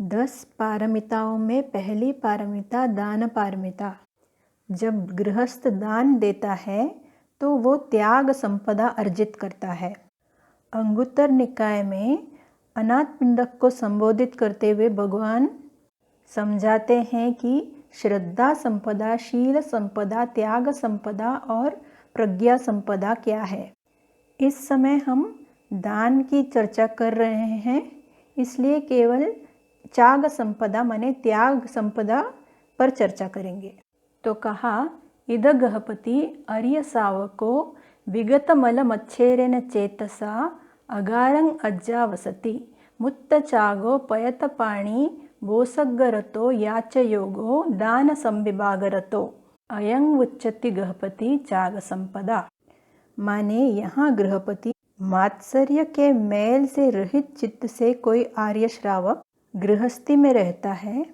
10 पारमिताओं में पहली पारमिता दान पारमिता। जब गृहस्थ दान देता है तो वो त्याग संपदा अर्जित करता है। अंगुत्तर निकाय में अनाथ पिंडक को संबोधित करते हुए भगवान समझाते हैं कि श्रद्धा संपदा, शील संपदा, त्याग संपदा और प्रज्ञा संपदा क्या है। इस समय हम दान की चर्चा कर रहे हैं, इसलिए केवल त्याग संपदा माने त्याग संपदा पर चर्चा करेंगे। तो कहा, इद गहपति अर्य सावको विगत मल मच्छेरेन चेतसा अगारं अज्जावसति मुत्त चागो पयत पाणी वोसग्गरतो याच योगो दान संविभागरतो अयं उच्चति गृहपति त्याग संपदा। माने यहाँ गृहपति मात्सर्य के मैल से रहित चित्त से कोई आर्य श्रावक गृहस्थी में रहता है,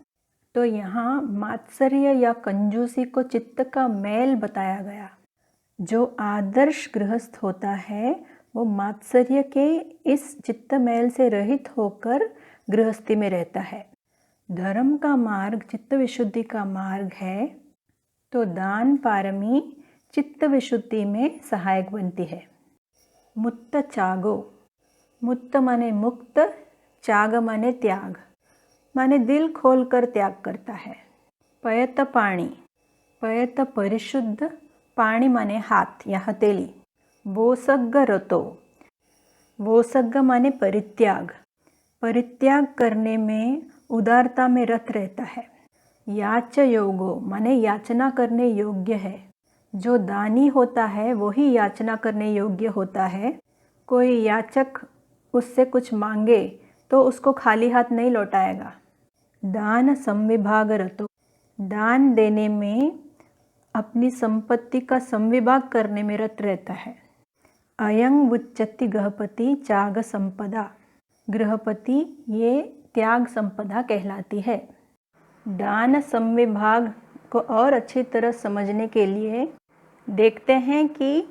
तो यहाँ मात्सर्य या कंजूसी को चित्त का मैल बताया गया। जो आदर्श गृहस्थ होता है वो मात्सर्य के इस चित्त मैल से रहित होकर गृहस्थी में रहता है। धर्म का मार्ग चित्त विशुद्धि का मार्ग है, तो दान पारमी चित्त विशुद्धि में सहायक बनती है। मुत्त चागो, मुत्त माने मुक्त, चाग माने त्याग, माने दिल खोलकर त्याग करता है। पयत पाणी, पयत परिशुद्ध, पाणी माने हाथ या हथेली। वोसग्ग रतो, वोसग्ग माने परित्याग, परित्याग करने में उदारता में रत रहता है। याच योगो माने याचना करने योग्य है। जो दानी होता है वही याचना करने योग्य होता है। कोई याचक उससे कुछ मांगे तो उसको खाली हाथ नहीं लौटाएगा। दान संविभाग रतो, दान देने में अपनी संपत्ति का संविभाग करने में रत रहता है। अयं उच्चति गृहपति त्याग संपदा, गृहपति ये त्याग संपदा कहलाती है। दान संविभाग को और अच्छी तरह समझने के लिए देखते हैं कि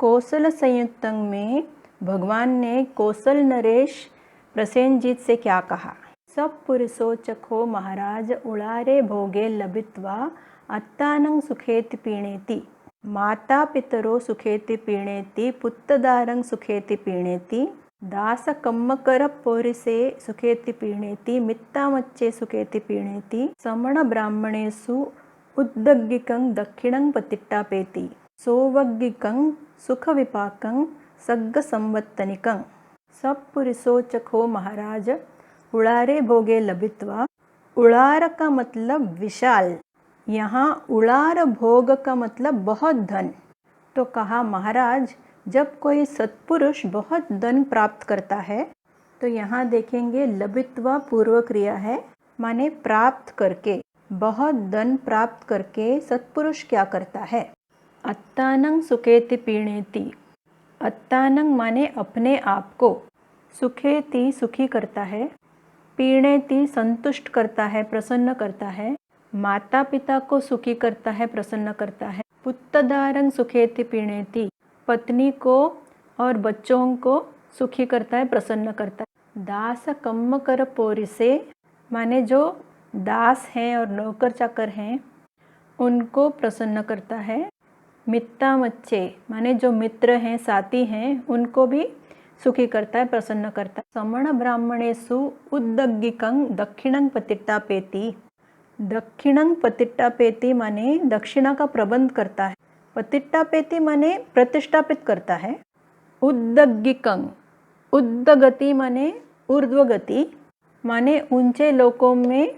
कौशल संयुक्तम में भगवान ने कौशल नरेश प्रसेनजीत से क्या कहा। सब पुरुषो चखो महाराज उड़ारे भोगे लभित्वा अत्तानं सुखेति पीणेति माता पितरो सुखेति पीणेति पुत्तदारं सुखेति पीणेति दास कम्मकर पोरिसे सुखेति पीणेति मित्तामच्चे सुखेति पीणेति समण ब्राह्मणेषु उद्दग्गिकं दक्षिणं पतिट्टापेति सोवग्गिकं सुख विपाकं सग्ग संवत्तनिकं। सब पुरुषो चखो महाराज उड़ारे भोगे लभित्वा, उड़ार का मतलब विशाल, यहाँ उड़ार भोग का मतलब बहुत धन। तो कहा महाराज जब कोई सत्पुरुष बहुत धन प्राप्त करता है, तो यहाँ देखेंगे लभित्वा पूर्व क्रिया है, माने प्राप्त करके, बहुत धन प्राप्त करके सत्पुरुष क्या करता है। अत्तानं सुखेति पीणेति, अत्तानं माने अपने आप को, सुखेति सुखी करता है, पीणेति संतुष्ट करता है, प्रसन्न करता है, माता पिता को सुखी करता है, प्रसन्न करता है। पुत्तदारं सुखेति पीणेति, पत्नी को और बच्चों को सुखी करता है, प्रसन्न करता है। दास कम्म कर पोरिसे माने जो दास हैं और नौकर चाकर हैं उनको प्रसन्न करता है। मित्ता मच्चे माने जो मित्र हैं, साथी हैं, उनको भी सुखी करता है, प्रसन्न करता है। समण ब्राह्मणेषु उद्दग्गिकं दक्षिणं पतिट्टापेति, दक्षिणं पतिट्टापेति माने दक्षिणा का प्रबंध करता है। पतिट्टापेति माने प्रतिष्ठापित करता है। उद्दग्गिकं, उद्दगति माने ऊर्ध्वगति, माने ऊंचे लोकों में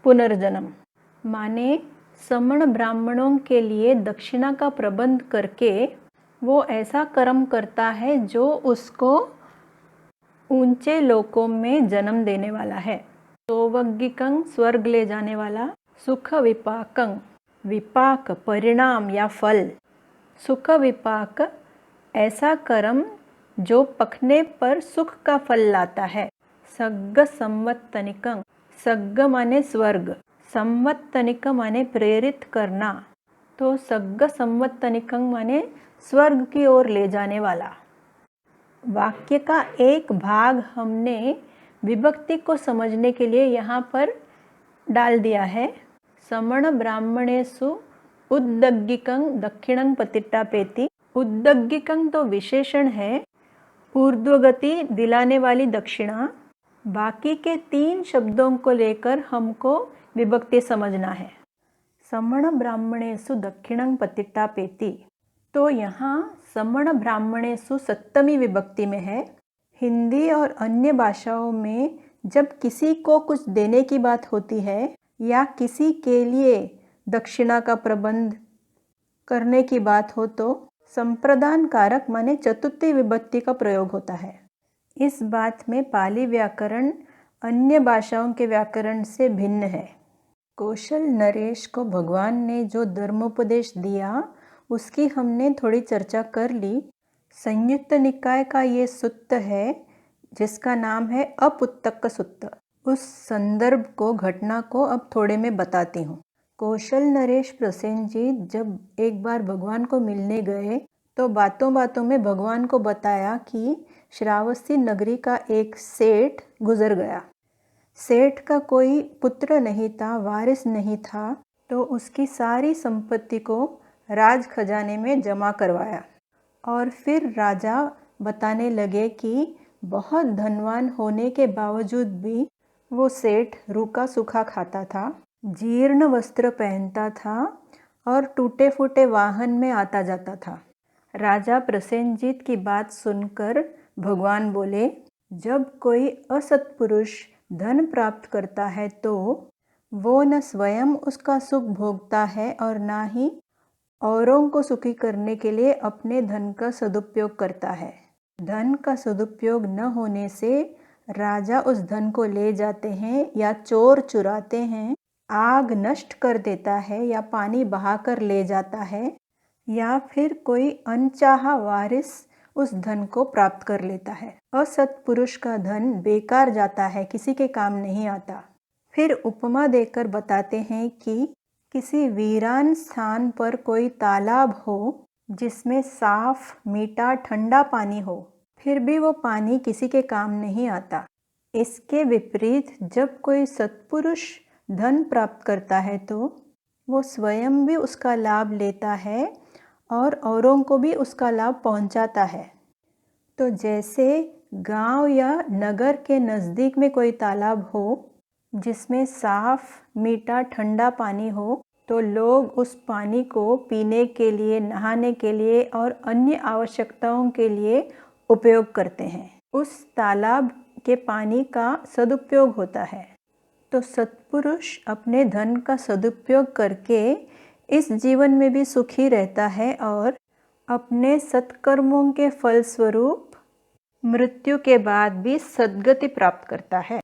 पुनर्जन्म, माने समण ब्राह्मणों के लिए दक्षिणा का प्रबंध करके वो ऐसा कर्म करता है जो उसको ऊंचे लोकों में जन्म देने वाला है। सोवग्गिकं स्वर्ग ले जाने वाला। सुख विपाकं, विपाक परिणाम या फल, सुख विपाक ऐसा कर्म जो पकने पर सुख का फल लाता है। सग्ग संवत्तनिकं, सग्ग माने स्वर्ग, संवत्तनिक माने प्रेरित करना, तो सग्ग संवत्तनिकं माने स्वर्ग की ओर ले जाने वाला। वाक्य का एक भाग हमने विभक्ति को समझने के लिए यहाँ पर डाल दिया है। समण ब्राह्मणेषु उद्दग्गिकं दक्षिणं पतिट्टापेति। उद्दग्गिकं तो विशेषण है, ऊर्ध्वगति दिलाने वाली दक्षिणा। बाकी के 3 शब्दों को लेकर हमको विभक्ति समझना है। समण ब्राह्मणेषु दक्षिणं पतिट्टापेति, तो यहाँ समण ब्राह्मणेषु सप्तमी विभक्ति में है। हिंदी और अन्य भाषाओं में जब किसी को कुछ देने की बात होती है या किसी के लिए दक्षिणा का प्रबंध करने की बात हो तो संप्रदान कारक माने चतुर्थी विभक्ति का प्रयोग होता है। इस बात में पाली व्याकरण अन्य भाषाओं के व्याकरण से भिन्न है। कौशल नरेश को भगवान ने जो धर्मोपदेश दिया उसकी हमने थोड़ी चर्चा कर ली। संयुक्त निकाय का ये सुत्त है जिसका नाम है अपुत्तक सुत्त। उस संदर्भ को, घटना को अब थोड़े मैं बताती हूँ। कौशल नरेश प्रसेनजीत जब एक बार भगवान को मिलने गए तो बातों बातों में भगवान को बताया कि श्रावस्ती नगरी का एक सेठ गुजर गया। सेठ का कोई पुत्र नहीं था, वारिस नहीं था, तो उसकी सारी संपत्ति को राज खजाने में जमा करवाया। और फिर राजा बताने लगे कि बहुत धनवान होने के बावजूद भी वो सेठ रूखा सूखा खाता था, जीर्ण वस्त्र पहनता था और टूटे फूटे वाहन में आता जाता था। राजा प्रसेनजीत की बात सुनकर भगवान बोले, जब कोई असत्पुरुष धन प्राप्त करता है तो वो न स्वयं उसका सुख भोगता है और ना ही औरों को सुखी करने के लिए अपने धन का सदुपयोग करता है। धन का सदुपयोग न होने से राजा उस धन को ले जाते हैं या चोर चुराते हैं, आग नष्ट कर देता है या पानी बहाकर ले जाता है, या फिर कोई अनचाहा वारिस उस धन को प्राप्त कर लेता है। असत्पुरुष का धन बेकार जाता है, किसी के काम नहीं आता। फिर उपमा देकर बताते हैं कि किसी वीरान स्थान पर कोई तालाब हो जिसमें साफ मीठा ठंडा पानी हो, फिर भी वो पानी किसी के काम नहीं आता। इसके विपरीत जब कोई सत्पुरुष धन प्राप्त करता है तो वो स्वयं भी उसका लाभ लेता है और औरों को भी उसका लाभ पहुंचाता है। तो जैसे गांव या नगर के नज़दीक में कोई तालाब हो जिसमें साफ मीठा ठंडा पानी हो, तो लोग उस पानी को पीने के लिए, नहाने के लिए और अन्य आवश्यकताओं के लिए उपयोग करते हैं। उस तालाब के पानी का सदुपयोग होता है। तो सत्पुरुष अपने धन का सदुपयोग करके इस जीवन में भी सुखी रहता है और अपने सत्कर्मों के फलस्वरूप मृत्यु के बाद भी सद्गति प्राप्त करता है।